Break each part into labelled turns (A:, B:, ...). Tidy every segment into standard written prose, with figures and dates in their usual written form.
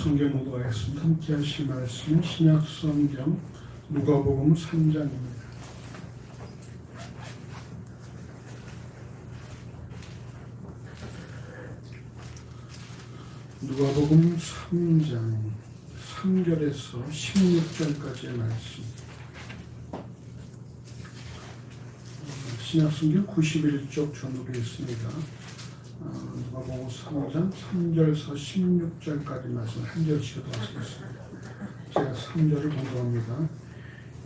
A: 성경 공부하겠습니다. 함께 하실 말씀은 신약 성경 누가복음 3장입니다. 누가복음 3장 3절에서 16절까지의 말씀. 신약 성경 91쪽 전후에 있습니다. 누가복음 3장 3절에서 16절까지 말씀 한 절씩 읽겠습니다. 제가 3절을 공부합니다.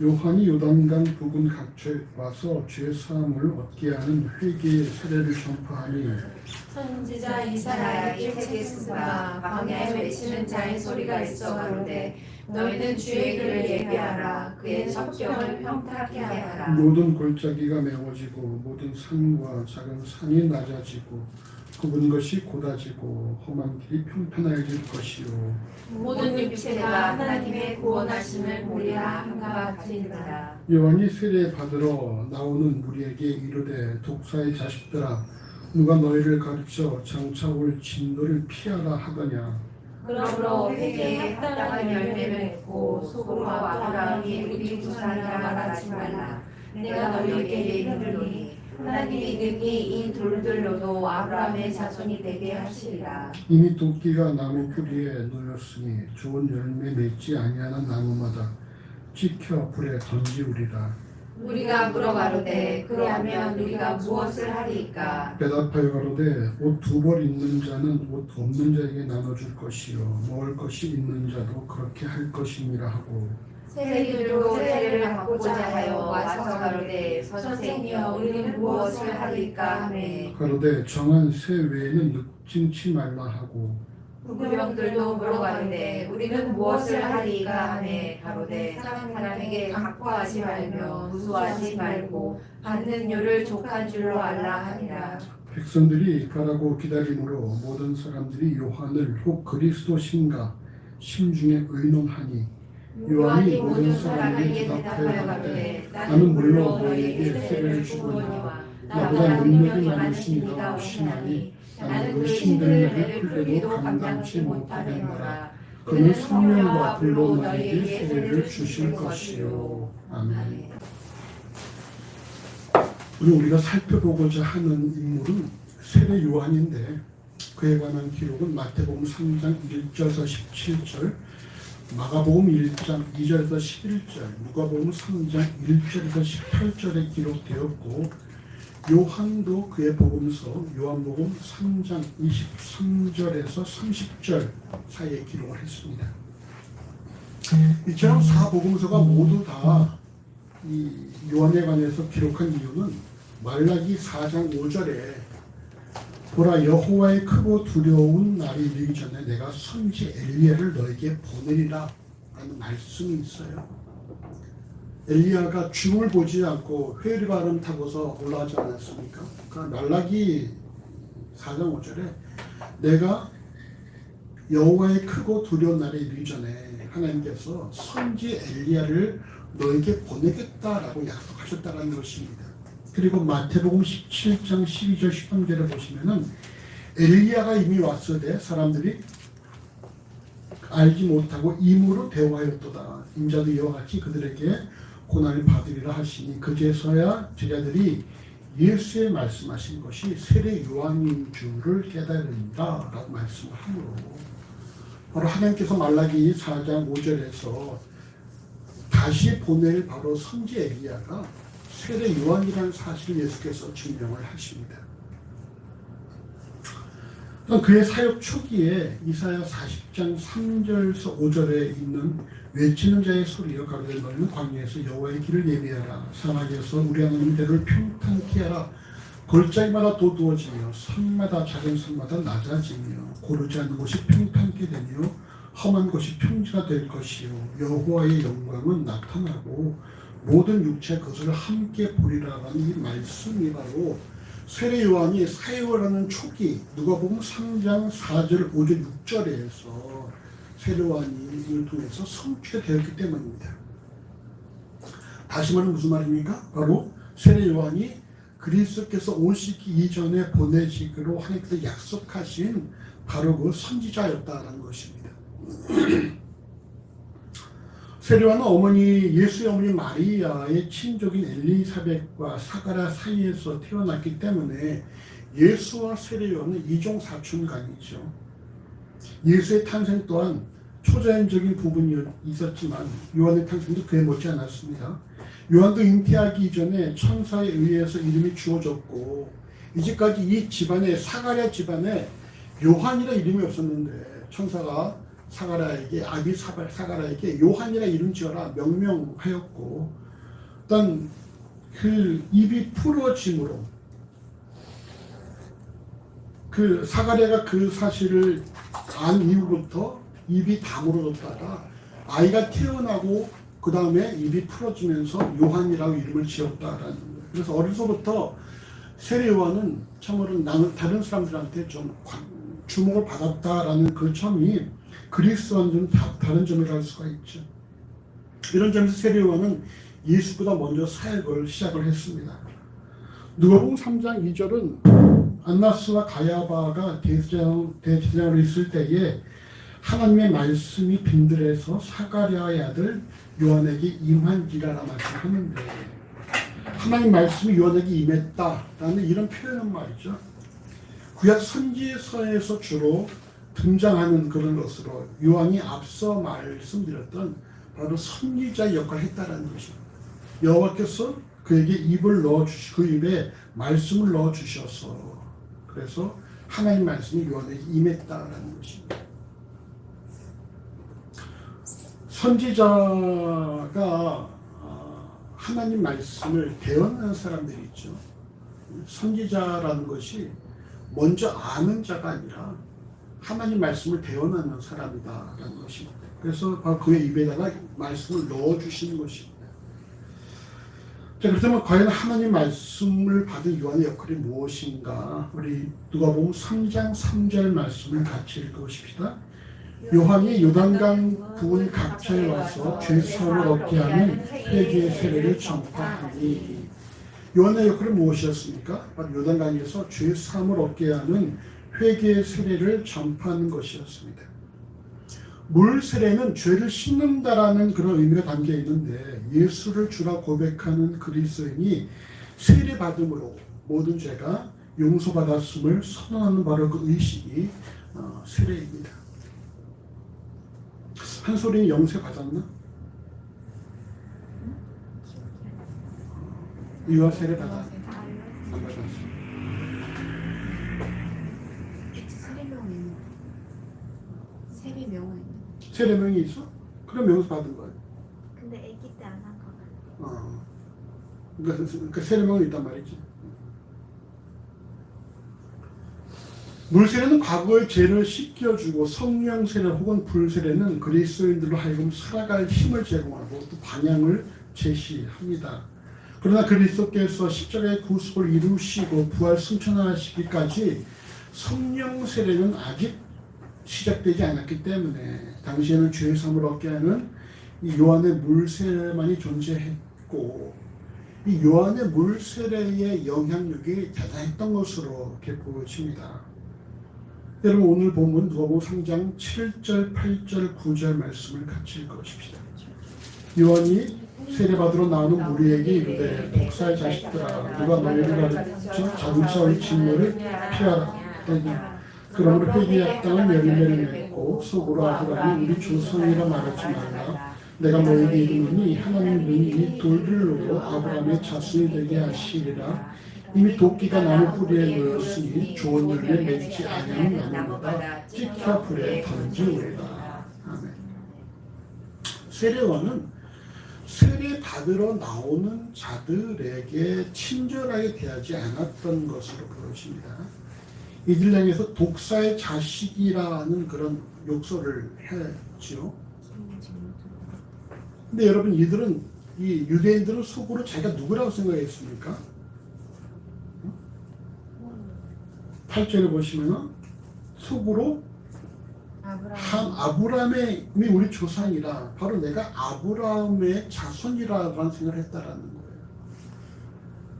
A: 요한이 요단강 부근 각처에 와서 죄사함을 얻게 하는 회개의 세례를 전파하니
B: 선지자 이사야의 책에 쓴바 광야에 외치는 자의 소리가 있어 가로되 너희는 주의 길을 예비하라 그의 첩경을 평탄케 하라.
A: 모든 골짜기가 메워지고 모든 산과 작은 산이 낮아지고 굽은 것이 곧아지고 험한 길이 평탄해질 것이요
B: 모든 육체가 하나님의 구원하심을 보리라 함과 같으리라.
A: 요한이 세례 받으러 나오는 무리에게 이르되 독사의 자식들아 누가 너희를 가르쳐 장차 올 진노를 피하라 하더냐.
B: 그러므로 회개에 합당한 열매를 맺고 속으로 아브라함이 우리 조상이라 말하지 말라. 내가 너희에게 이르노니 하나님이 능히 이 돌들로도 아브라함의 자손이 되게 하시리라.
A: 이미 도끼가 나무 뿌리에 놓였으니 좋은 열매 맺지 아니하는 나무마다 찍혀 불에 던지우리라.
B: 우리가 물어가로되 그러하면 우리가 무엇을 하리이까?
A: 대답하여 가로되 옷 두 벌 있는 자는 옷 없는 자에게 나눠줄 것이요 먹을 것이 있는 자도 그렇게 할 것임이라 하고
B: 세리들도 세례를 받고자 하여 와서 가로되 선생이여 우리는 무엇을 하리이까 하매
A: 가로되 정한 새 외에는 늑증치 말라 하고
B: 부병들도 물어가는데 우리는 무엇을 하리이까 하매 가로되 사람에게 강포하지 말며 무수하지 말고 받는 요를 족한 줄로 알라 하니라.
A: 백성들이 가라고 기다림으로 모든 사람들이 요한을 혹 그리스도신가 심중에 의논하니 요한이 모든 사람에게 대답하여 가로되 나는 물론 너희에게 세례를 주거니와 나보다 능력이 많으신 이가 오시나니 나는 그 신들에게 풀려도 감당치 못하겠노라. 그는 성령과 불로 너희에게 세례를 주실 것이요. 아멘. 오늘 우리가 살펴보고자 하는 인물은 세례 요한인데 그에 관한 기록은 마태복음 3장 1절에서 17절, 마가복음 1장 2절에서 11절, 누가복음 3장 1절에서 18절에 기록되었고 요한도 그의 복음서 요한복음 3장 23절에서 30절 사이에 기록을 했습니다. 이처럼 사복음서가 모두 다 이 요한에 관해서 기록한 이유는 말라기 4장 5절에 보라 여호와의 크고 두려운 날이 이르기 전에 내가 선지 엘리야를 너에게 보내리라 라는 말씀이 있어요. 엘리야가 죽음을 보지 않고 회리바람 타고서 올라가지 않았습니까? 그러니까 말라기 4장 5절에 내가 여호와의 크고 두려운 날에 이르기 전에 하나님께서 선지 엘리야를 너에게 보내겠다라고 약속하셨다는 것입니다. 그리고 마태복음 17장 12절 13절에 보시면은 엘리야가 이미 왔을 때 사람들이 알지 못하고 임으로 대화하였도다. 임자도 이와 같이 그들에게 고난을 받으리라 하시니 그제서야 제자들이 예수의 말씀하신 것이 세례 요한인 줄을 깨달은다 라고 말씀을 하므로 바로 하나님께서 말라기 4장 5절에서 다시 보낼 바로 선지 엘리야가 세례 요한이라는 사실을 예수께서 증명을 하십니다. 그의 사역 초기에 이사야 40장 3절에서 5절에 있는 외치는 자의 소리여 가로되 너희는 광야에서 여호와의 길을 예비하라 사막에서 우리 하나님 대를 평탄케 하라. 골짜기마다 도두어지며 산마다 작은 산마다 낮아지며 고르지 않는 곳이 평탄케 되며 험한 곳이 평지가 될 것이요 여호와의 영광은 나타나고 모든 육체 그것을 함께 보리라라는 이 말씀이 바로 세례 요한이 사역을 하는 초기 누가복음 3장 4절 5절 6절에서 세례 요한을 통해서 성취되었기 때문입니다. 다시 말하면 무슨 말입니까? 바로 세례 요한이 그리스도께서 오시기 이전에 보내시기로 하나님께서 약속하신 바로 그 선지자였다라는 것입니다. 세례요한은 예수의 어머니 마리아의 친족인 엘리사벳과 사가랴 사이에서 태어났기 때문에 예수와 세례요한은 이종 사촌간이죠. 예수의 탄생 또한 초자연적인 부분이 있었지만 요한의 탄생도 그에 못지 않았습니다. 요한도 잉태하기 이전에 천사에 의해서 이름이 주어졌고, 이제까지 이 집안에, 사가랴 집안에 요한이라 이름이 없었는데 천사가 사가랴에게, 아비 사가랴에게 요한이라 이름 지어라 명명하였고, 일단 그 입이 풀어짐으로 그 사가랴가 그 사실을 안 이후부터 입이 다물어졌다가 아이가 태어나고 그 다음에 입이 풀어지면서 요한이라고 이름을 지었다라는 거예요. 그래서 어려서부터 세례요한은 참으로 다른 사람들한테 좀 주목을 받았다라는 그 점이 그리스도와는 좀 다른 점이라 할 수가 있죠. 이런 점에서 세례요한은 예수보다 먼저 사역을 시작을 했습니다. 누가복음 3장 2절은 안나스와 가야바가 대제사장으로 있을 때에 하나님의 말씀이 빈들에서 사가랴의 아들 요한에게 임한지라라 말씀하는데, 하나님 말씀이 요한에게 임했다라는 이런 표현은 말이죠. 구약 선지서에서 주로 등장하는 그런 것으로 요한이 앞서 말씀드렸던 바로 선지자 역할을 했다라는 것입니다. 여호와께서 그에게 그 입에 말씀을 넣어 주셔서, 그래서 하나님 말씀이 요한에게 임했다라는 것입니다. 선지자가 하나님 말씀을 대언하는 사람들이 있죠. 선지자라는 것이 먼저 아는 자가 아니라 하나님 말씀을 대언하는 사람이다라는 것입니다. 그래서 바로 그의 입에다가 말씀을 넣어주시는 것입니다. 자, 그렇다면 과연 하나님 말씀을 받은 요한의 역할이 무엇인가? 우리 누가복음 3장 3절 말씀을 같이 읽어보십시다. 요한이 요단강 부근 각처에 와서 죄사함을 얻게 하는 회개의 세례를 전파하니, 요한의 역할은 무엇이었습니까? 바로 요단강에서 죄사함을 얻게 하는 회개의 세례를 전파하는 것이었습니다. 물 세례는 죄를 씻는다라는 그런 의미가 담겨 있는데, 예수를 주라 고백하는 그리스도인이 세례 받음으로 모든 죄가 용서받았음을 선언하는 바로 그 의식이 세례입니다. 한솔이는 영세 받았나? 유아 세례 받았나? 안 받았어. 세례명이 있어? 그럼 명수 받은 거야.
C: 근데 아기 때 안 한 거 같아.
A: 그러니까 세례명은 있단 말이지. 물세례는 과거의 죄를 씻겨주고, 성령 세례 혹은 불세례는 그리스도인들로 하여금 살아갈 힘을 제공하고 또 방향을 제시합니다. 그러나 그리스도께서 십자가의 구속을 이루시고 부활 승천하시기까지 성령 세례는 아직 시작되지 않았기 때문에 당시에는 죄의 사함을 얻게 하는 이 요한의 물세례만이 존재했고, 이 요한의 물세례의 영향력이 대단했던 것으로 이렇게 보여집니다. 여러분, 오늘 본문 누가복음 3장 7절, 8절, 9절 말씀을 같이 읽어보십시다. 요한이 세례받으러 나오는 무리에게 이르되, 독사의 자식들아, 누가 너희를 가르쳐 자동차의 진노를 피하라 하니, 그러므로 회개의 땅을 열매를 맺고 속으로 아브라함이 우리 조상이라 말하지 말라. 내가 너희에게 이르노니 하나님 눈이 이 돌들로 아브라함의 자손이 되게 하시리라. 이미 도끼가 나무 뿌리에 놓였으니 좋은 열매 맺지 아니하는 나무보다 찢겨 불에 던지우리라. 아멘. 세례요한은 세례 받으러 나오는 자들에게 친절하게 대하지 않았던 것으로 보여집니다. 이들 향해서 독사의 자식이라는 그런 욕설을 했지요. 근데 여러분, 이 유대인들은 속으로 자기가 누구라고 생각했습니까? 8절에 보시면 속으로 아브라함이 우리 조상이라, 바로 내가 아브라함의 자손이라고 생각을 했다라는 거예요.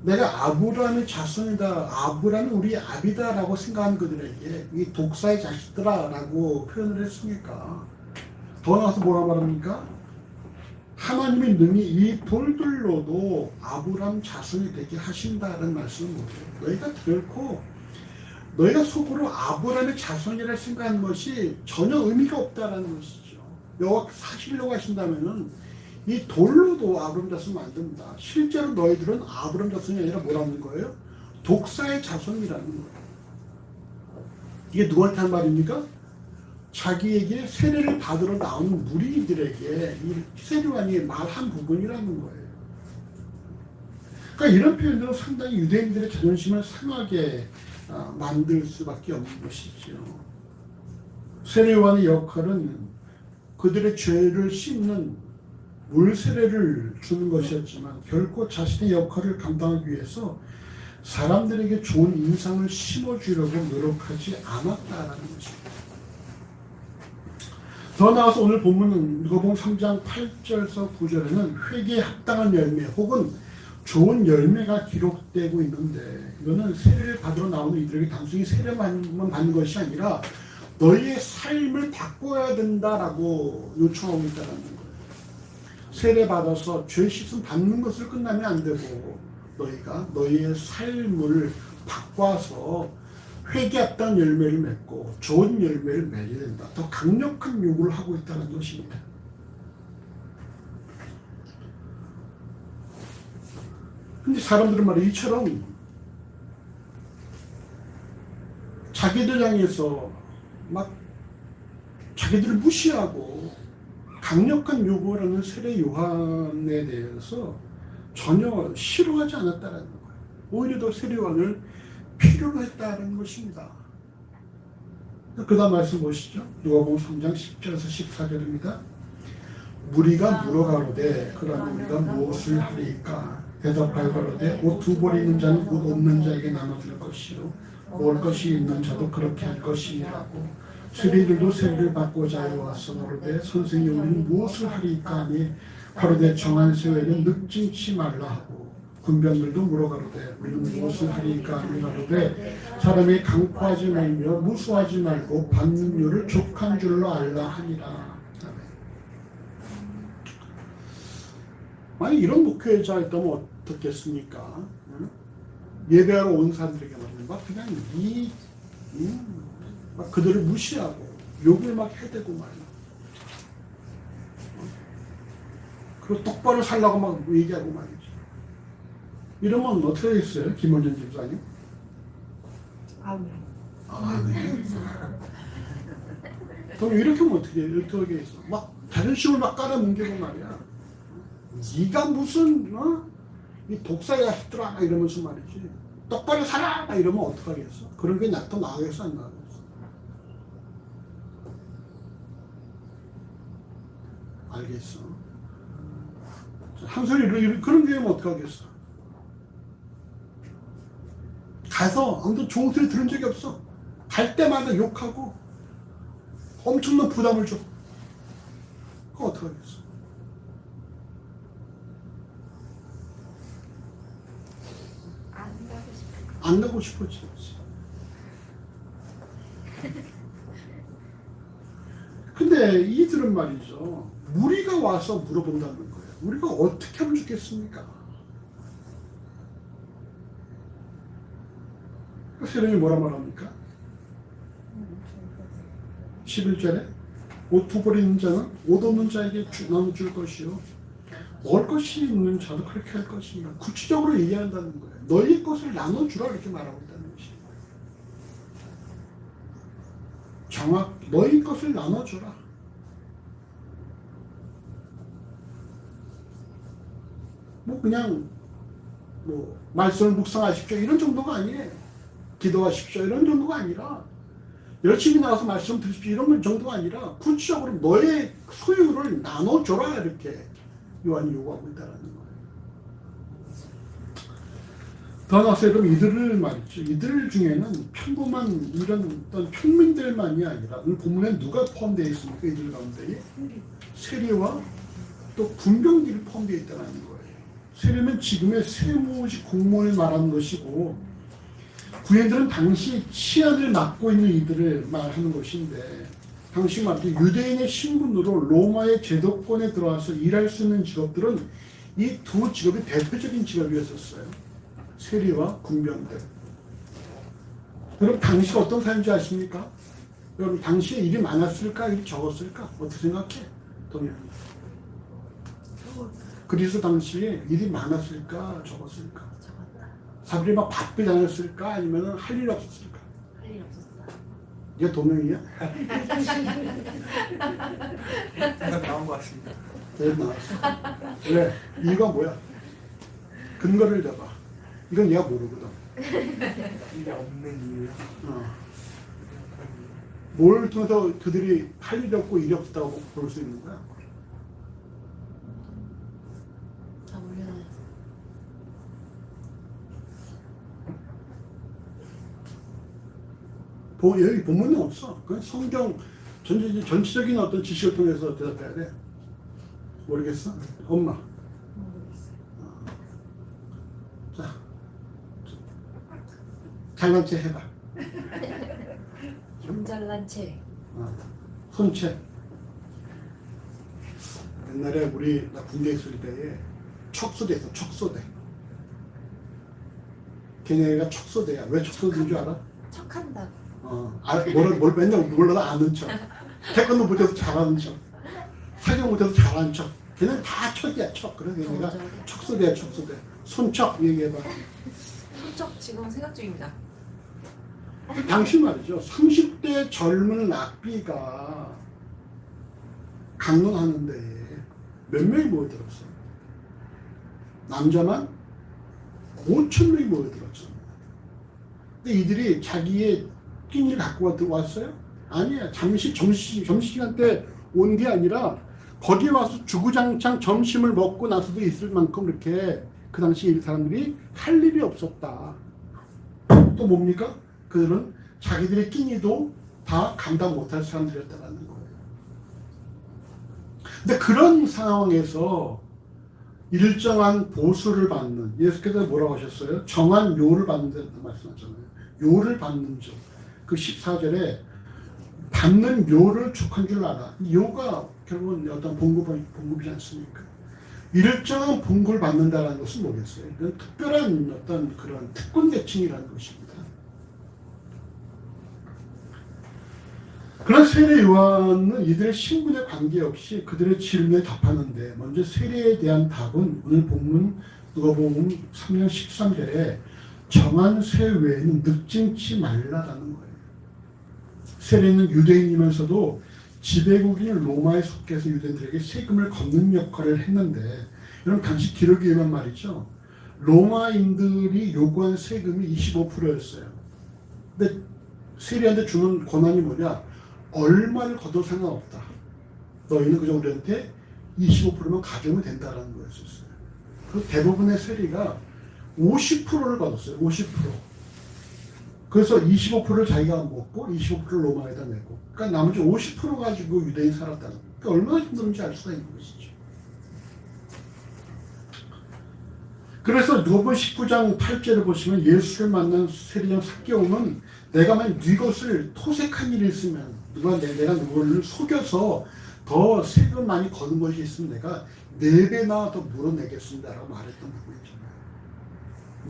A: 내가 아브라함의 자손이다, 아브라함이 우리 아비다라고 생각한 그들에게 이 독사의 자식들아라고 표현을 했으니까 더 나와서 뭐라 말합니까? 하나님이 능히 이 돌들로도 아브람 자손이 되게 하신다는 말씀은 뭐예요? 너희가 결코 너희가 속으로 아브람의 자손이라 생각하는 것이 전혀 의미가 없다는 것이죠. 여호와 사시려고 하신다면은 이 돌로도 아브람 자손 만든다. 실제로 너희들은 아브람 자손이 아니라 뭐라는 거예요? 독사의 자손이라는 거예요. 이게 누구한테 한 말입니까? 자기에게 세례를 받으러 나오는 무리들에게 이 세례관이 말한 부분이라는 거예요. 그러니까 이런 표현들은 상당히 유대인들의 자존심을 상하게 만들 수밖에 없는 것이죠. 세례관의 역할은 그들의 죄를 씻는 물 세례를 주는 것이었지만 결코 자신의 역할을 감당하기 위해서 사람들에게 좋은 인상을 심어주려고 노력하지 않았다라는 것입니다. 더 나아가서 오늘 본문은 누가복음 3장 8절에서 9절에는 회개에 합당한 열매 혹은 좋은 열매가 기록되고 있는데 이거는 세례를 받으러 나오는 이들에게 단순히 세례만 받는 것이 아니라 너희의 삶을 바꿔야 된다라고 요청하고 있다는 거예요. 세례 받아서 죄 씻음 받는 것을 끝나면 안 되고 너희가 너희의 삶을 바꿔서 회개했던 열매를 맺고 좋은 열매를 맺어야 된다. 더 강력한 요구를 하고 있다는 것입니다. 근데 사람들은 말이야 이처럼 자기들 향해서 막 자기들을 무시하고 강력한 요구를 하는 세례 요한에 대해서 전혀 싫어하지 않았다는 거예요. 오히려 더 세례 요한을 필요로 했다는 것입니다. 그 다음 말씀 보시죠. 누가복음 3장 10절에서 14절입니다. 무리가 물어가로되 그러면 우리가 무엇을 하리까? 대답하여 가로되 옷 두 벌 있는 자는 옷 없는 자에게 나눠줄 것이요 먹을 것이 있는 자도 그렇게 할 것이니라고. 세리들도 세리를 받고자 하여 와서 가로되 선생님 우리는 무엇을 하리까 하니 가로되 정한 세월에는 늑증치 말라 하고 군병들도 물어가로되 우리는 무엇을 하리까 하니 가로되 사람이 강포하지 말며 무수하지 말고 받는 요를 족한 줄로 알라 하니라. 만약 이런 목회자 있다면 어떻겠습니까? 예배하러 온 사람들에게 막 그냥 막 그들을 무시하고 욕을 막 해대고 말이야. 그리고 똑바로 살라고 막 얘기하고 말이지. 이러면 어떻게 되겠어요? 김원준 집사님?
B: 아멘.
A: 아멘. 그럼 이렇게 하면 어떻게 해요? 이렇게 하겠어. 막 자존심을 막 깔아뭉개고 말이야. 네가 무슨 이 독사야 했더라 이러면서 말이지. 똑바로 살아 이러면 어떡하겠어? 그런 게 더 나아가겠어 안 나아가겠어? 알겠어. 한 소리 그런 게 어떡하겠어? 가서 아무도 좋은 소리 들은 적이 없어. 갈 때마다 욕하고 엄청난 부담을 줘. 그거 어떡하겠어? 안 가고 싶었지. 근데 이들은 말이죠. 무리가 와서 물어본다는 거예요. 우리가 어떻게 하면 좋겠습니까? 세령이 뭐라 말합니까? 11절에 옷 두 벌 있는 자는 옷 없는 자에게 나눠줄 것이요 먹을 것이 있는 자도 그렇게 할 것이니라. 구체적으로 얘기한다는 거예요. 너희 것을 나눠주라 이렇게 말하고 있다는 것이에요. 너희 것을 나눠주라. 그냥 말씀을 묵상하십시오 이런 정도가 아니에요. 기도하십시오 이런 정도가 아니라 열심히 나와서 말씀 드십시오 이런 정도가 아니라 구체적으로 너의 소유를 나눠줘라 이렇게 요한이 요구하고 있다는 거예요. 더 나아가서 여러분 이들을 말이죠. 이들 중에는 평범한 이런 어떤 평민들만이 아니라 오늘 본문에 누가 포함되어 있습니까? 이들 가운데 세리와 또 군병들이 포함되어 있다는 거예요. 세리는 지금의 세무직 공무원을 말하는 것이고 군인들은 당시 치안을 맡고 있는 이들을 말하는 것인데 당시 말이죠. 유대인의 신분으로 로마의 제도권에 들어와서 일할 수 있는 직업들은 이 두 직업이 대표적인 직업이었었어요. 세리와 군병들. 여러분 당시 어떤 사람인지 아십니까? 여러분 당시에 일이 많았을까? 일이 적었을까? 어떻게 생각해? 동현. 그리스 당시에 일이 많았을까? 적었을까?
B: 적었다.
A: 사람들이 막 바쁘지 않았을까? 아니면 할 일 없었을까?
B: 할 일 없었다.
A: 이게 동명이야?
D: 대답 나온 것 같습니다.
A: 네, 나왔어. 왜? 이유가 뭐야? 근거를 잡아. 이건 얘가 모르거든.
D: 일이 없는 이유요?
A: 뭘 통해서 그들이 할 일이 없고 일이 없다고 볼 수 있는 거야?
B: 다 올려놔야지.
A: 여기 본문은 없어. 그건 성경 전체적인 어떤 지식을 통해서 대답해야 돼. 모르겠어? 엄마. 자, 잘난 체 해봐.
B: 좀 잘난 채.
A: 손채. 옛날에 나 군대 있을 때에 척소대 있어. 척소대. 걔네가 척소대야. 왜 척소대인 줄 알아?
B: 척한다.
A: 뭘 맨날 몰라도 아는 척. 태권도 못해서 잘하는 척. 사격 못해서 잘하는 척. 걔는 다 척이야, 척. 그래서 걔네가 척소대야, 척소대. 손척 얘기해봐.
B: 손척 지금 생각 중입니다.
A: 당시 말이죠. 30대 젊은 락비가 강론하는데 몇 명이 모여들었어? 남자만 5천 명이 모여들었죠. 근데 이들이 자기의 끼니를 갖고 왔어요? 아니야. 점심시간 때 온 게 아니라 거기에 와서 주구장창 점심을 먹고 나서도 있을 만큼 이렇게 그 당시 이 사람들이 할 일이 없었다. 또 뭡니까? 그들은 자기들의 끼니도 다 감당 못할 사람들이었다는 거예요. 근데 그런 상황에서 일정한 보수를 받는, 예수께서 뭐라고 하셨어요? 정한 묘를 받는다고 말씀하셨잖아요. 묘를 받는 점. 그 14절에 받는 묘를 족한 줄 알아. 묘가 결국은 어떤 봉급이지 않습니까? 일정한 봉급을 받는다는 것은 뭐겠어요? 이건 특별한 어떤 그런 특권 계층이라는 것입니다. 그런 세례 요한은 이들의 신분에 관계없이 그들의 질문에 답하는데, 먼저 세례에 대한 답은 오늘 본문 누가복음 3장 13절에 정한 세 외에는 늑증치 말라라는 거예요. 세례는 유대인이면서도 지배국인 로마에 속해서 유대인들에게 세금을 걷는 역할을 했는데, 여러분 당시 기록에 의하면 말이죠, 로마인들이 요구한 세금이 25%였어요. 근데 세리한테 주는 권한이 뭐냐? 얼마를 걷어도 상관없다. 너희는 그저 우리한테 25%만 가져오면 된다라는 거였었어요. 그 대부분의 세리가 50%를 받았어요. 50%. 그래서 25%를 자기가 먹고 25%를 로마에다 내고, 그러니까 나머지 50% 가지고 유대인 살았다는 거예요. 그러니까 얼마나 힘든지 알 수가 있는 것이죠. 그래서 누가복음 19장 8절을 보시면 예수를 만난 세리장 삭개오는 내가 만약 네 것을 토색한 일이 있으면, 내가 누구를 속여서 더 세금 많이 거는 것이 있으면 내가 4배나 더 물어내겠습니다라고 말했던 부분이잖아요.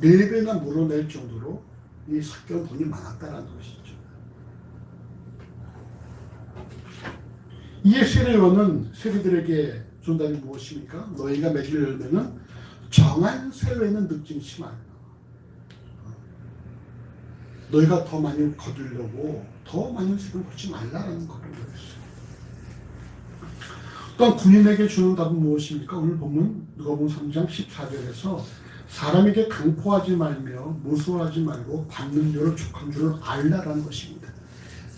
A: 4배나 물어낼 정도로 이 삭개오는 돈이 많았다라는 것이죠. 이에 세례요한은 세리들에게 준 답이 무엇입니까? 너희가 맺을 열매는 정한 세례는 늑증치 말라. 너희가 더 많이 거두려고 더 많은 세금을 걷지 말라라는 것을 그랬어요. 또한 군인에게 주는 답은 무엇입니까? 오늘 보면 누가복음 3장 14절에서 사람에게 강포하지 말며 무수하지 말고 받는 료를 족한 줄을 알라라는 것입니다.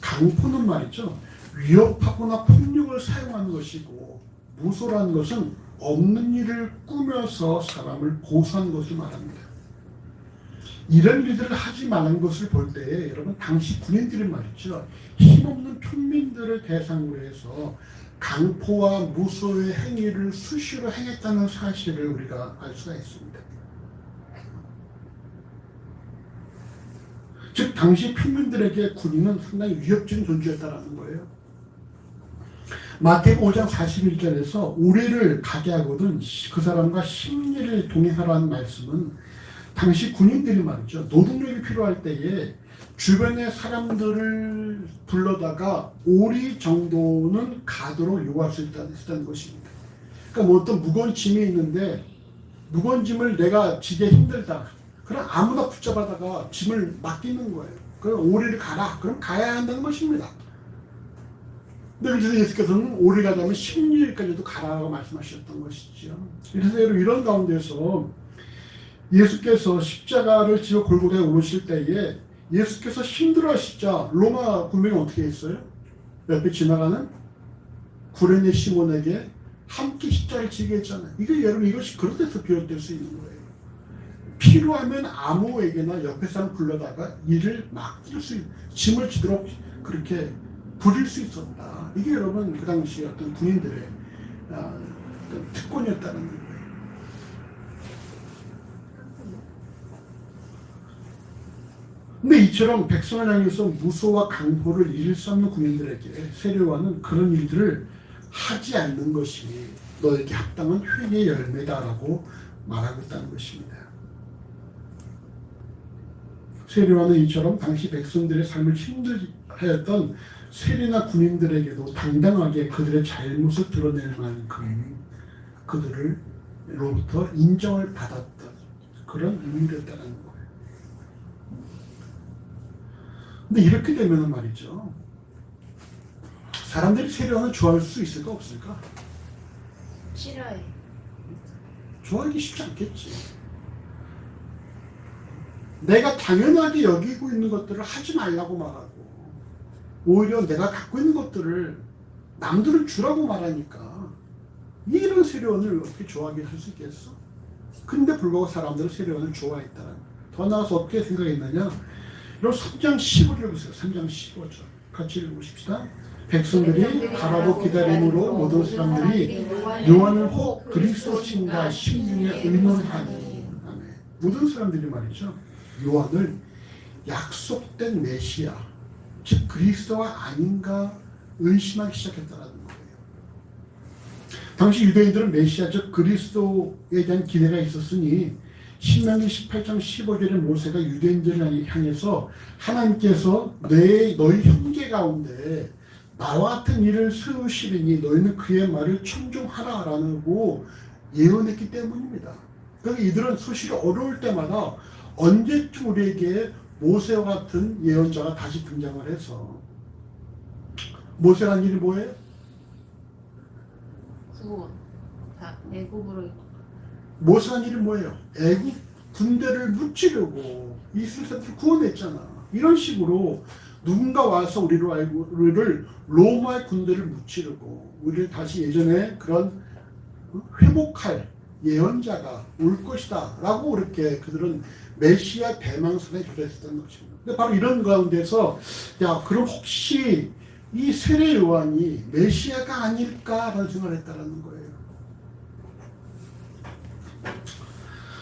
A: 강포는 말이죠, 위협하거나 폭력을 사용하는 것이고, 무소라는 것은 없는 일을 꾸며서 사람을 고소한 것을 말합니다. 이런 일들을 하지 말라는 것을 볼 때에 여러분 당시 군인들이 말이죠, 힘없는 평민들을 대상으로 해서 강포와 무소의 행위를 수시로 행했다는 사실을 우리가 알 수가 있습니다. 즉 당시 평민들에게 군인은 상당히 위협적인 존재였다는 거예요. 마태복음 5장 41절에서 우리를 가게 하거든 그 사람과 심리를 동행하라는 말씀은 당시 군인들이 말이죠. 노동력이 필요할 때에 주변의 사람들을 불러다가 오리 정도는 가도록 요구할 수 있다는 것입니다. 그러니까 뭐 어떤 무거운 짐이 있는데 무거운 짐을 내가 지게 힘들다. 그럼 아무나 붙잡아다가 짐을 맡기는 거예요. 그럼 오리를 가라. 그럼 가야 한다는 것입니다. 근데 그래서 예수께서는 오리 가자면 10리까지도 가라고 말씀하셨던 것이죠. 그래서 이런 가운데서 예수께서 십자가를 지어 골고다에 오르실 때에 예수께서 힘들어하시자 로마 군병이 어떻게 했어요? 옆에 지나가는 구레네 시몬에게 함께 십자가를 지게 했잖아요. 여러분 이것이 그런 데서 비롯될 수 있는 거예요. 필요하면 아무에게나 옆에 사람 불러다가 일을 맡길 수 있는, 짐을 지도록 그렇게 부릴 수 있었다. 이게 여러분 그 당시 어떤 군인들의 어떤 특권이었다는 거예요. 근데 이처럼 백성을 향해서 무소와 강포를 일삼는 군인들에게 세례요한은 그런 일들을 하지 않는 것이 너에게 합당한 회개의 열매다라고 말하고 있다는 것입니다. 세례요한은 이처럼 당시 백성들의 삶을 힘들게 하였던 세리나 군인들에게도 당당하게 그들의 잘못을 드러낼 만큼 그들로부터 인정을 받았던 그런 인물이었다는 거예요. 근데 이렇게 되면 말이죠. 사람들이 세례요한을 좋아할 수 있을까 없을까?
B: 싫어해.
A: 좋아하기 쉽지 않겠지. 내가 당연하게 여기고 있는 것들을 하지 말라고 말하고 오히려 내가 갖고 있는 것들을 남들을 주라고 말하니까 이런 세례요한을 어떻게 좋아하게 할 수 있겠어? 근데 불구하고 사람들은 세례요한을 좋아했다는. 더 나아가서 어떻게 생각했느냐? 이런 3장 15절 보세요. 3장 15절 같이 읽어보십시다. 백성들이 바라고 기다림으로 모든 사람들이 요한을 혹 그리스도신가 심중에 의논하니. 아멘. 모든 사람들이 말이죠. 요한을 약속된 메시아, 즉 그리스도가 아닌가 의심하기 시작했다는 거예요. 당시 유대인들은 메시아, 즉 그리스도에 대한 기대가 있었으니 신명기 18장 15절에 모세가 유대인들을 향해서 하나님께서 너희 형제 가운데 나와 같은 일을 세우시리니 너희는 그의 말을 청종하라라고 예언했기 때문입니다. 그러니까 이들은 수시로 어려울 때마다 언제쯤 우리에게 모세와 같은 예언자가 다시 등장을 해서 모세란 일이 뭐예요?
B: 구원. 애굽으로.
A: 모세란 일이 뭐예요? 애굽 군대를 무찌르고 이스라엘 사람들을 구원했잖아. 이런 식으로 누군가 와서 우리를 로마의 군대를 무찌르고 우리를 다시 예전에 그런 회복할 예언자가 올 것이다 라고 이렇게 그들은 메시아 대망선에 조사했던 것입니다. 근데 바로 이런 가운데서 야 그럼 혹시 이 세례 요한이 메시아가 아닐까라는 생각을 했다는 거예요.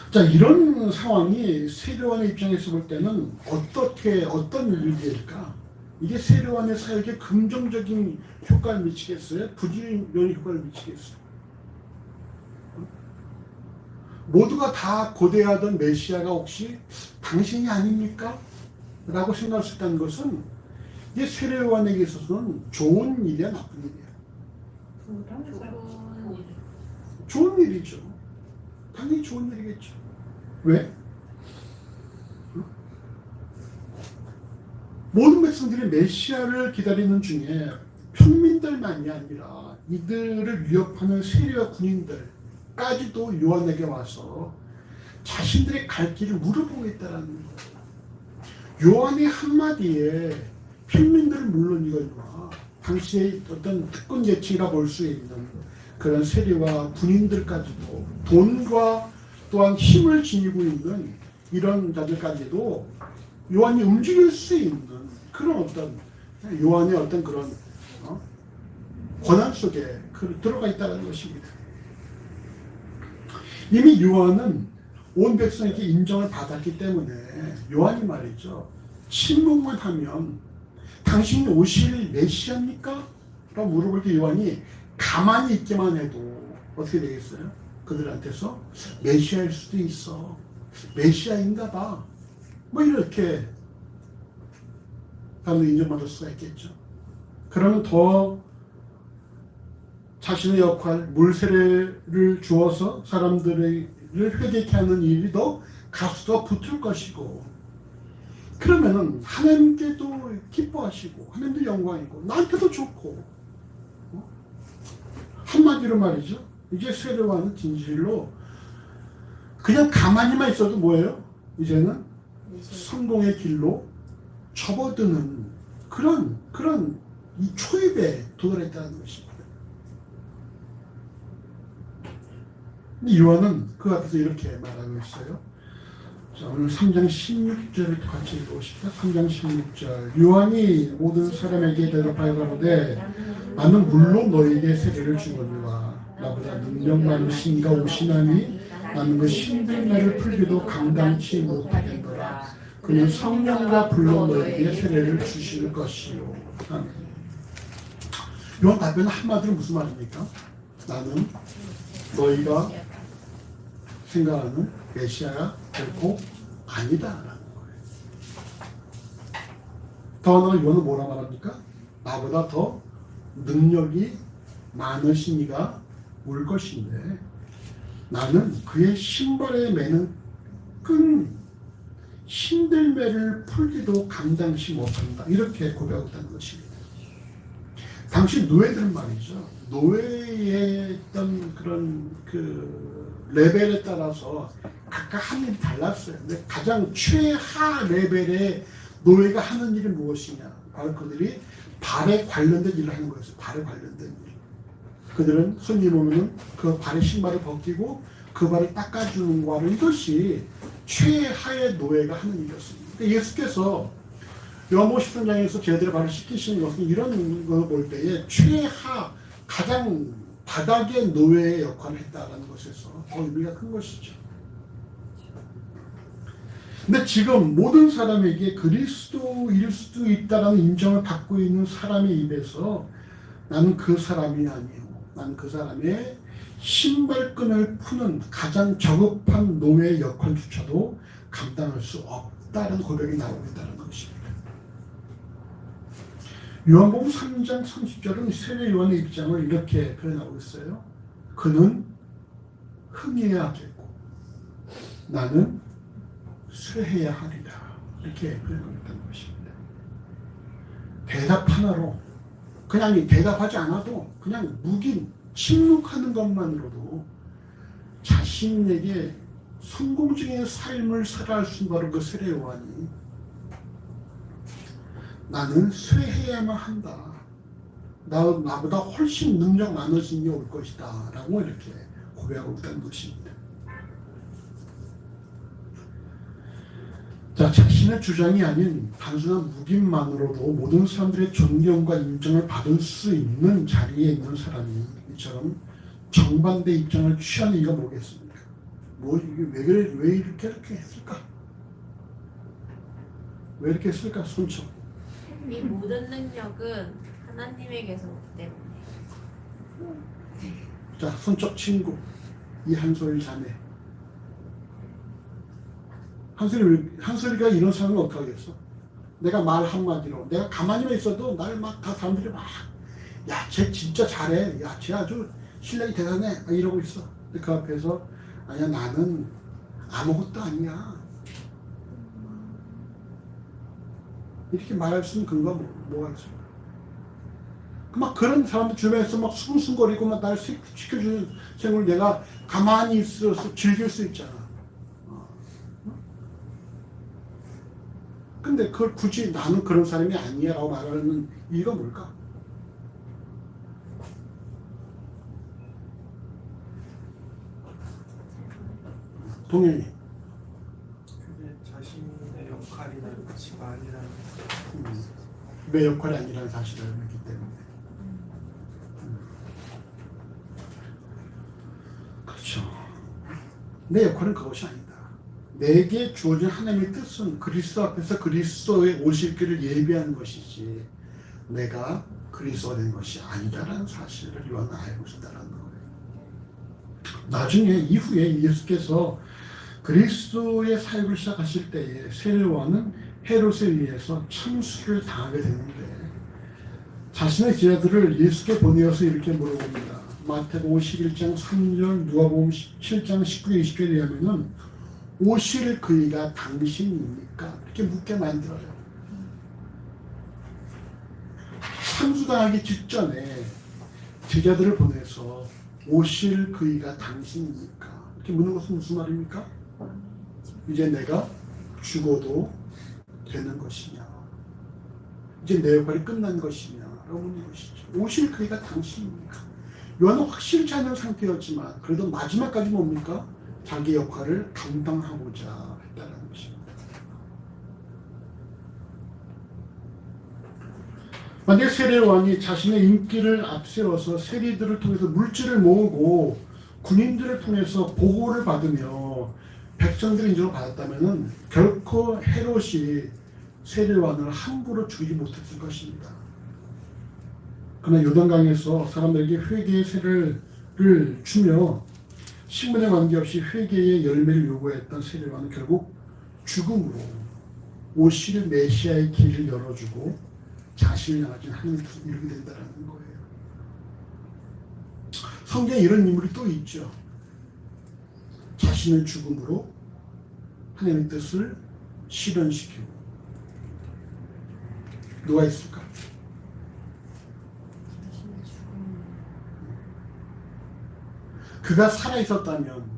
A: 자, 이런 상황이 세례 요한의 입장에서 볼 때는 어떤 일일까? 이게 세례 요한의 사역에 긍정적인 효과를 미치겠어요? 부정적인 효과를 미치겠어요? 모두가 다 고대하던 메시아가 혹시 당신이 아닙니까? 라고 생각할 수 있다는 것은 이게 세례 요한에게 있어서는 좋은 일이야, 나쁜 일이야? 좋은 일이죠. 당연히 좋은 일이겠죠. 왜? 모든 백성들이 메시아를 기다리는 중에 평민들만이 아니라 이들을 위협하는 세리와 군인들까지도 요한에게 와서 자신들의 갈 길을 물어보고 있다는 거예요. 요한의 한마디에 평민들은 물론이거니와 당시의 어떤 특권 계층이라 볼 수 있는 그런 세리와 군인들까지도 돈과 또한 힘을 지니고 있는 이런 자들까지도 요한이 움직일 수 있는 그런 어떤 요한의 어떤 그런 권한 속에 들어가 있다는 것입니다. 이미 요한은 온 백성에게 인정을 받았기 때문에 요한이 말이죠. 침묵만 하면 당신이 오실 메시아입니까? 라고 물어볼 때 요한이 가만히 있기만 해도 어떻게 되겠어요? 그들한테서 메시아일 수도 있어. 메시아인가 봐. 뭐 이렇게 사람들이 인정받을 수가 있겠죠. 그러면 더 자신의 역할, 물세례를 주어서 사람들을 회개케 하는 일이 더 가수가 붙을 것이고, 그러면은 하나님께도 기뻐하시고 하나님도 영광이고 나한테도 좋고, 한마디로 말이죠. 이제 세례와는 진실로 그냥 가만히만 있어도 뭐예요? 이제는 성공의 길로 접어드는 그런 이 초입에 도달했다는 것입니다. 근데 요한은 그 앞에서 이렇게 말하고 있어요. 자, 오늘 3장 16절을 같이 읽어보십시오. 3장 16절. 요한이 모든 사람에게 대답하여 가로되 나는 물론 너에게 세례를 주거니와 나보다 능력 많으신 이가 오시나니 나는 그 신들매를 풀기도 감당치 못하겠노라. 그는 성령과 불로 너에게 세례를 주실 것이요. 요한 답변은 한마디로 무슨 말입니까? 나는 너희가 생각하는 메시아가 결코 아니다라는 거예요. 더나 요한은 뭐라 말합니까? 나보다 더 능력이 많으신 이가 올 것인데 나는 그의 신발에 매는 끈 신들매를 풀기도 감당치 못한다. 이렇게 고백하고 있다는 것입니다. 당시 노예들은 말이죠. 노예의 어떤 그런 그 레벨에 따라서 각각 하는 일이 달랐어요. 근데 가장 최하 레벨의 노예가 하는 일이 무엇이냐? 바로 그들이 발에 관련된 일을 하는 거였어요. 발에 관련된 일. 그들은 손님 오면은 그 발에 신발을 벗기고 그 발을 닦아주는 거는 이것이 최하의 노예가 하는 일이었습니다. 예수께서 요한복음 13장에서 제자들의 발을 씻기시는 것은 이런 걸 볼 때에 최하 가장 바닥의 노예의 역할을 했다는 것에서 더 의미가 큰 것이죠. 근데 지금 모든 사람에게 그리스도일 수도 있다는 인정을 받고 있는 사람의 입에서 나는 그 사람이 아니에요. 나는 그 사람의 신발끈을 푸는 가장 저급한 노예의 역할조차도 감당할 수 없다는 고백이 나오고 있다는 것입니다. 요한복음 3장 30절은 세례 요한의 입장을 이렇게 표현하고 있어요. 그는 흥해야 하겠고 나는 쇠해야 하리라. 이렇게 표현하고 있다는 것입니다. 대답 하나로 그냥 대답하지 않아도 그냥 묵인 침묵하는 것만으로도 자신에게 성공적인 삶을 살아갈 수 있는 바로 그 세례 요한이 나는 쇠해야만 한다. 나보다 훨씬 능력 많으신 이가 올 것이다. 라고 이렇게 고백하고 있다는 것입니다. 자, 자신의 주장이 아닌 단순한 묵인만으로도 모든 사람들의 존경과 인정을 받을 수 있는 자리에 있는 사람이 이처럼 정반대 입장을 취하는 이유가 뭐겠습니까? 왜 이렇게 했을까? 왜 이렇게 했을까? 손쳐.
B: 이 모든 능력은 하나님에게서 오기 때문에.
A: 자, 손쪽 친구 이한솔 자매. 한솔이가 이런 사람은 어떻게 하겠어? 내가 말 한마디로 내가 가만히만 있어도 날 막 다 사람들이 막 야, 쟤 진짜 잘해. 야, 쟤 아주 실력이 대단해. 막 이러고 있어. 그 앞에서 아니야, 나는 아무것도 아니야. 이렇게 말할 수 있는 근거가 뭐가 있을까? 막 그런 사람들 주변에서 막 수근수근거리고 막 날 시켜주는 생을 내가 가만히 있어서 즐길 수 있잖아. 근데 그걸 굳이 나는 그런 사람이 아니야 라고 말하는 이유가 뭘까? 동현이.
D: 그게 자신의 역할이나 위치가 아니라는
A: 내 역할이 아니라는 사실을 알기 때문에. 그렇죠. 내 역할은 그것이 아니다. 내게 주어진 하나님의 뜻은 그리스도 앞에서 그리스도의 오실 길을 예비하는 것이지 내가 그리스도가 된 것이 아니다라는 사실을 요한은 알고 있었다는 거예요. 나중에 이후에 예수께서 그리스도의 사역을 시작하실 때에 세례요한은 헤롯에 의해서 참수를 당하게 되는데 자신의 제자들을 예수께 보내어서 이렇게 물어봅니다. 마태복음 11장 3절, 누가복음 7장 19절 20절에 의하면은 오실 그이가 당신입니까? 이렇게 묻게 만들어요. 참수당하기 직전에 제자들을 보내서 오실 그이가 당신입니까? 이렇게 묻는 것은 무슨 말입니까? 이제 내가 죽어도 되는 것이냐? 이제 내 역할이 끝난 것이냐? 라고 묻는 것이죠. 오실 그이가 당신입니까? 요한은 확실치 않은 상태였지만 그래도 마지막까지 뭡니까? 자기 역할을 감당하고자 했다는 것입니다. 만약 세례요한이 자신의 인기를 앞세워서 세리들을 통해서 물질을 모으고 군인들을 통해서 보고를 받으며 백성들의 인정을 받았다면 결코 헤롯이 세례요한을 함부로 죽이지 못했을 것입니다. 그러나 요단강에서 사람들에게 회개의 세례를 주며 신분에 관계없이 회개의 열매를 요구했던 세례요한은 결국 죽음으로 오실 메시아의 길을 열어주고 자신을 향하신 하나님의 뜻을 이루게 된다는 거예요. 성경에 이런 인물이 또 있죠. 자신의 죽음으로 하나님의 뜻을 실현시키고. 누가 있을까? 그가 살아있었다면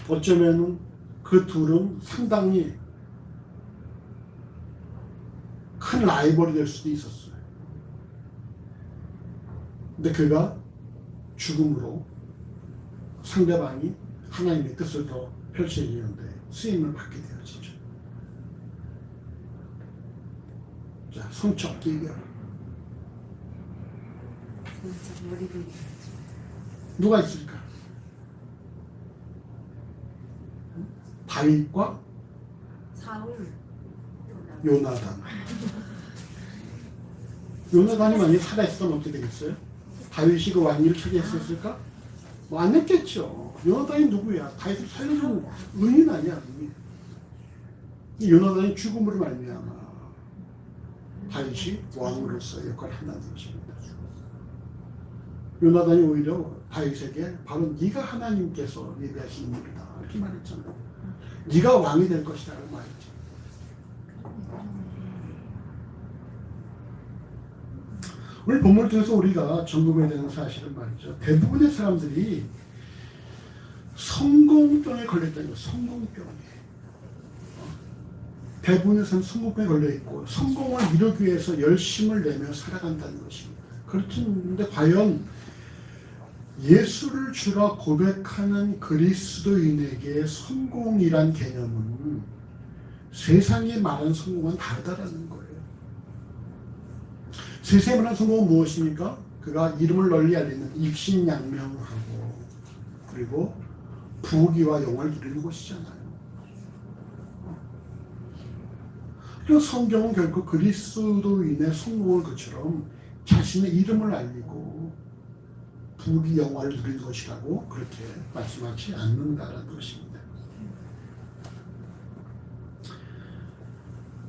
A: 어쩌면 그 둘은 상당히 큰 라이벌이 될 수도 있었어요. 근데 그가 죽음으로 상대방이 하나님의 뜻을 더 펼쳐지는데 쓰임을 받게 되어지죠. 자, 손톱 기별. 누가 있을까? 다윗과
B: 사울,
A: 요나단. 요나단이 만약에 살아있었다면 어떻게 되겠어요? 다윗이 그 왕위를 차지했었을까? 뭐 안 했겠죠. 요나단이 누구야? 다윗을 살려준 은인 아니야, 은인. 이 요나단이 죽음으로 말미암아 다윗이 왕으로서 역할을 한다는 것입니다. 요나단이 오히려 다윗에게 바로 네가 하나님께서 예비하신 인물이다 이렇게 말했잖아요. 네가 왕이 될 것이다 라고 말했죠. 오늘 본문을 통해서 우리가 점검해야 되는 사실은 말이죠. 대부분의 사람들이 성공병에 걸렸다는 거예요. 성공병에. 대부분의 사람은 성공병에 걸려있고 성공을 이루기 위해서 열심을 내며 살아간다는 것입니다. 그렇는데 과연 예수를 주라 고백하는 그리스도인에게 성공이란 개념은 세상이 말하는 성공은 다르다는 거예요. 세상이 말하는 성공은 무엇입니까? 그가 이름을 널리 알리는 일신양명하고 그리고 부귀와 영화를 누리는 것이잖아요. 그리고 성경은 결국 그리스도인의 성공을 그처럼 자신의 이름을 알리고 부귀 영화를 누리는 것이라고 그렇게 말씀하지 않는다라는 것입니다.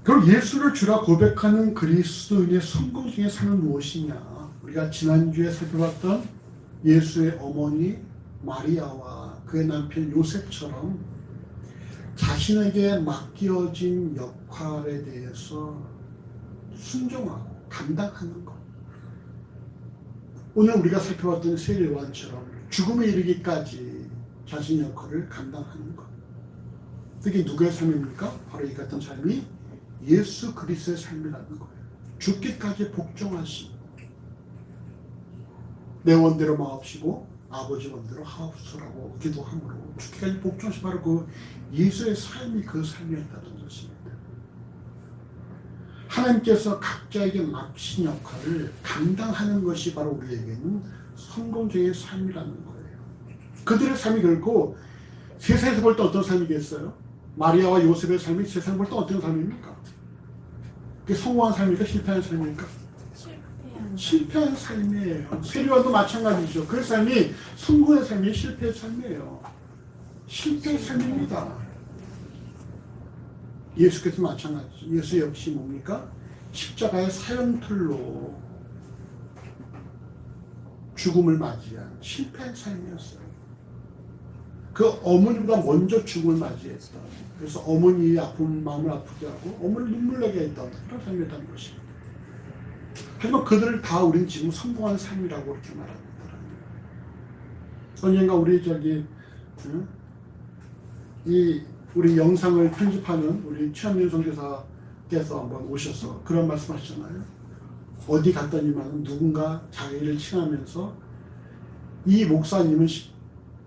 A: 그럼 예수를 주라 고백하는 그리스도인의 성공 중에 삶은 무엇이냐? 우리가 지난주에 살펴봤던 예수의 어머니 마리아와 그의 남편 요셉처럼 자신에게 맡겨진 역할에 대해서 순종하고 감당하는 것. 오늘 우리가 살펴봤던 세례요한처럼 죽음에 이르기까지 자신의 역할을 감당하는 것. 그게 누구의 삶입니까? 바로 이 같은 삶이 예수 그리스도의 삶이라는 거예요. 죽기까지 복종하신 내 원대로 마옵시고 아버지 원대로 하옵소서라고 기도함으로 죽기까지 복종하신 바로 그 예수의 삶이 그 삶이었다는 것입니다. 하나님께서 각자에게 맡긴 역할을 감당하는 것이 바로 우리에게는 성공적인 삶이라는 거예요. 그들의 삶이 결코 세상에서 볼 때 어떤 삶이겠어요? 마리아와 요셉의 삶이 세상에서 볼 때 어떤 삶입니까? 그게 성공한 삶입니까? 실패한 삶입니까? 실패한 삶이에요. 세리와도 마찬가지죠. 그 삶이 성공의 삶이 실패의 삶이에요. 실패의 삶입니다. 예수께서 마찬가지죠. 예수 역시 뭡니까? 십자가의 사형틀로 죽음을 맞이한 실패한 삶이었어요. 그 어머니보다 먼저 죽음을 맞이했다. 그래서 어머니의 아픈 마음을 아프게 하고 어머니를 눈물 나게 했던 그런 삶이었다는 것입니다. 하지만 그들을 다 우리는 지금 성공한 삶이라고 이렇게 말합니다. 언젠가 우리 우리 영상을 편집하는 우리 최한민 선교사께서 한번 오셔서 그런 말씀하셨잖아요. 어디 갔더니만 누군가 자기를 칭하면서 이 목사님은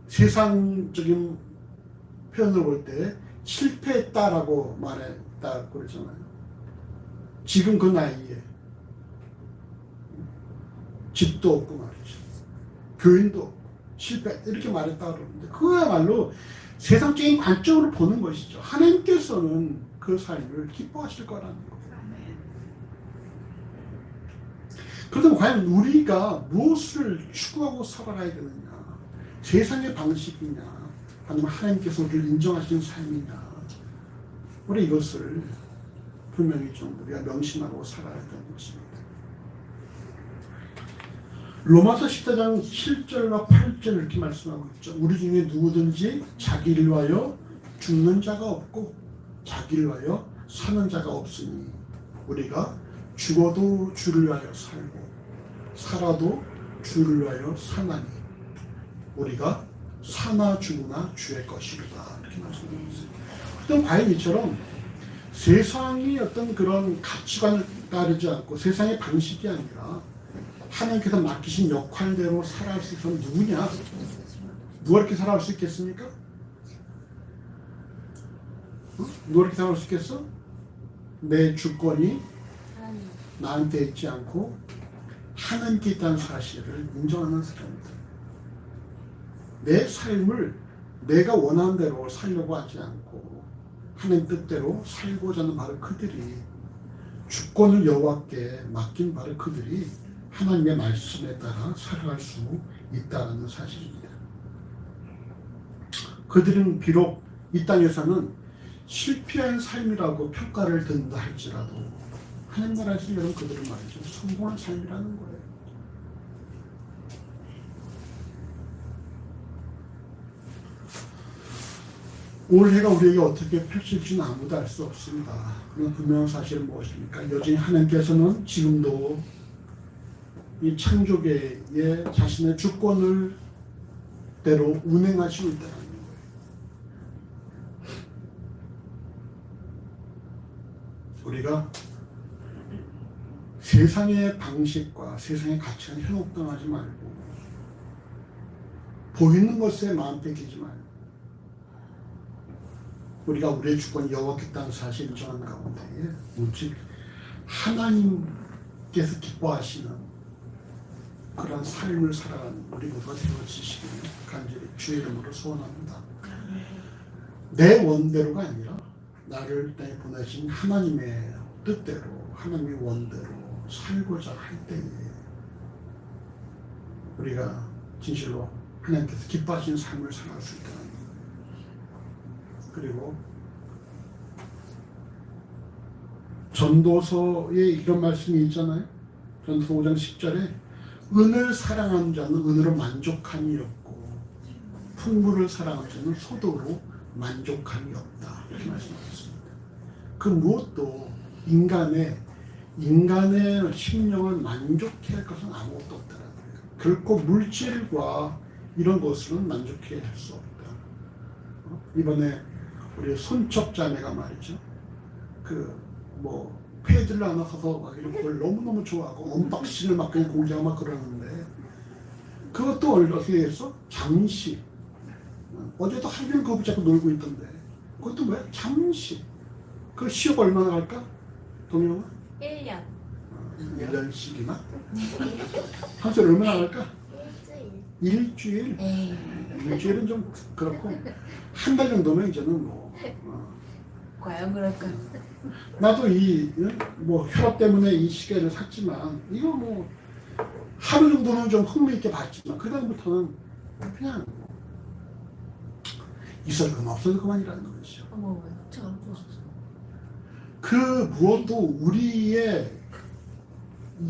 A: 세상적인 표현을 볼 때 실패했다라고 말했다고 그러잖아요. 지금 그 나이에 집도 없고 말이죠. 교인도 없고 실패 이렇게 말했다 그러는데 그야말로 세상적인 관점으로 보는 것이죠. 하나님께서는 그 삶을 기뻐하실 거라는 거예요. 그렇다면 과연 우리가 무엇을 추구하고 살아가야 되느냐? 세상의 방식이냐? 아니면 하나님께서 우리를 인정하시는 삶이냐? 우리 이것을 분명히 좀 우리가 명심하고 살아야 되는 것입니다. 로마서 14장 7절과 8절 이렇게 말씀하고 있죠. 우리 중에 누구든지 자기를 위하여 죽는 자가 없고 자기를 위하여 사는 자가 없으니 우리가 죽어도 주를 위하여 살고 살아도 주를 위하여 사나니 우리가 사나 죽으나 주의 것이로다 이렇게 말씀하고 있습니다. 그럼 과연 이처럼 세상이 어떤 그런 가치관을 따르지 않고 세상의 방식이 아니라 하나님께서 맡기신 역할대로 살아갈 수 있는 누구냐? 누가 이렇게 살아갈 수 있겠습니까? 누가 이렇게 살아갈 수 있겠어? 내 주권이 나한테 있지 않고 하나님께 있다는 사실을 인정하는 사람입니다. 내 삶을 내가 원하는 대로 살려고 하지 않고 하나님 뜻대로 살고자 하는 바로 그들이 주권을 여호와께 맡긴 바로 그들이 하나님의 말씀에 따라 살아갈 수 있다는 사실입니다. 그들은 비록 이 땅에서는 실패한 삶이라고 평가를 듣는다 할지라도 하나님 나라에서 여러분 그들은 말이죠. 성공한 삶이라는 거예요. 올해가 우리에게 어떻게 펼칠지는 아무도 알 수 없습니다. 그러나 분명한 사실은 무엇입니까? 여전히 하나님께서는 지금도 이 창조계에 자신의 주권을 대로 운행하시고 있다는 거예요. 우리가 세상의 방식과 세상의 가치에 현혹당하지 말고 보이는 것에 마음 뺏기지 말고 우리가 우리의 주권이 여호와께 있다는 사실을 인정하는 가운데 오직 하나님께서 기뻐하시는 그런 삶을 살아가는 우리 모두가 되어지시기를 간절히 주의 이름으로 소원합니다. 내 원대로가 아니라 나를 땅에 보내신 하나님의 뜻대로 하나님의 원대로 살고자 할 때에 우리가 진실로 하나님께서 기뻐하시는 삶을 살아갈 수 있다는 거예요. 그리고 전도서에 이런 말씀이 있잖아요. 전도서 5장 10절에 은을 사랑하는 자는 은으로 만족함이 없고 풍부를 사랑하는 자는 소도로 만족함이 없다 이렇게 말씀하셨습니다. 그 무엇도 인간의 심령을 만족해 할 것은 아무것도 없다는 거예요. 결코 물질과 이런 것으로는 만족해 할 수 없다. 이번에 우리 손첩자매가 말이죠. 패드를 하나 사서 막 이런 걸 너무너무 좋아하고 언박싱을 막 그냥 공개하고 막 그러는데 그것도 어떻게 했어? 잠시. 어제도 하루 종일 그거 붙잡고 놀고 있던데 그것도 왜? 잠시. 그 시효가 얼마나 갈까? 동영아?
B: 1년.
A: 1년씩이나? 한술 얼마나 갈까?
C: 일주일.
A: 일주일? 일주일은 좀 그렇고 한 달 정도면 이제는
B: 과연 그럴까?
A: 나도 혈압 때문에 이 시계를 샀지만 이거 하루 정도는 좀 흥미있게 봤지만 그 다음부터는 그냥 있을 건 없어도 그만이라는 거죠.
C: 어머, 참.
A: 그 무엇도 우리의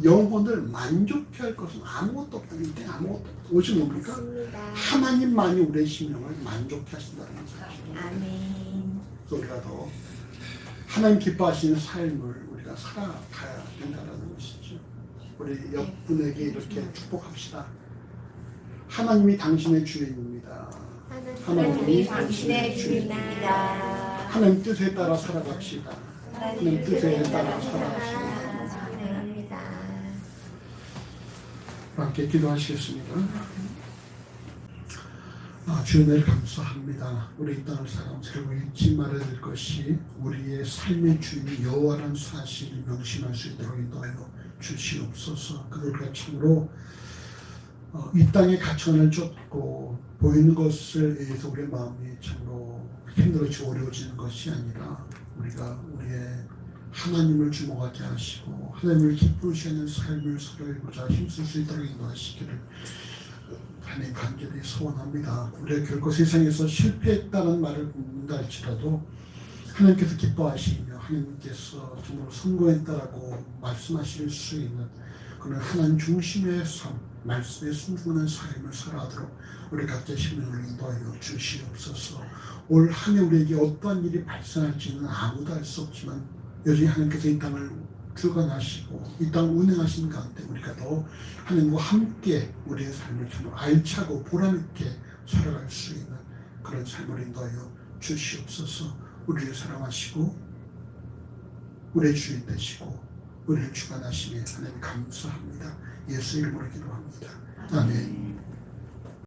A: 영혼을 만족해 할 것은 아무것도 없다는 게 아무것도 없다. 무엇이 뭡니까?
C: 맞습니다.
A: 하나님만이 우리의 심령을 만족해 하신다는 거죠.
C: 아멘.
A: 그래서 우리가 더 하나님 기뻐하시는 삶을 우리가 살아가야 된다는 것이죠. 우리 옆분에게 이렇게 축복합시다. 하나님이 당신의 주인입니다.
C: 하나님이
B: 당신의 주인입니다.
A: 하나님 뜻에 따라 살아갑시다. 하나님 뜻에 따라 살아갑시다.
C: 사랑합니다.
A: 함께 기도하시겠습니다. 주님을 감사합니다. 우리 이 땅을 살아가면서 잊지 말아야 될 것이 우리의 삶의 주인이 여호와라는 사실을 명심할 수 있도록 인도하여 주시옵소서. 그들과 참으로 이 땅의 가치관을 쫓고 보이는 것을 위해서 우리의 마음이 참으로 힘들어지고 어려워지는 것이 아니라 우리가 우리의 하나님을 주목하게 하시고 하나님을 기쁘시는 삶을 살아가고자 힘쓸 수 있도록 인도하시기를 하나님 간절히 소원합니다. 우리가 결코 세상에서 실패했다는 말을 듣는다 할지라도 하나님께서 기뻐하시며 하나님께서 정말 성공했다라고 말씀하실 수 있는 그런 하나님 중심의 삶, 말씀에 순종하는 삶을 살아가도록 우리 각자의 심령을 인도하여 주시옵소서. 올 한 해 우리에게 어떠한 일이 발생할지는 아무도 알 수 없지만 여전히 하나님께서 이 땅을 주관하시고 이 땅을 운행하시는 가운데 우리가 더 하나님과 함께 우리의 삶을 참 알차고 보람있게 살아갈 수 있는 그런 삶을 인도하여 주시옵소서. 우리를 사랑하시고 우리의 주인 되시고 우리를 주관하시니 하나님 감사합니다. 예수 이름으로 기도합니다. 아멘.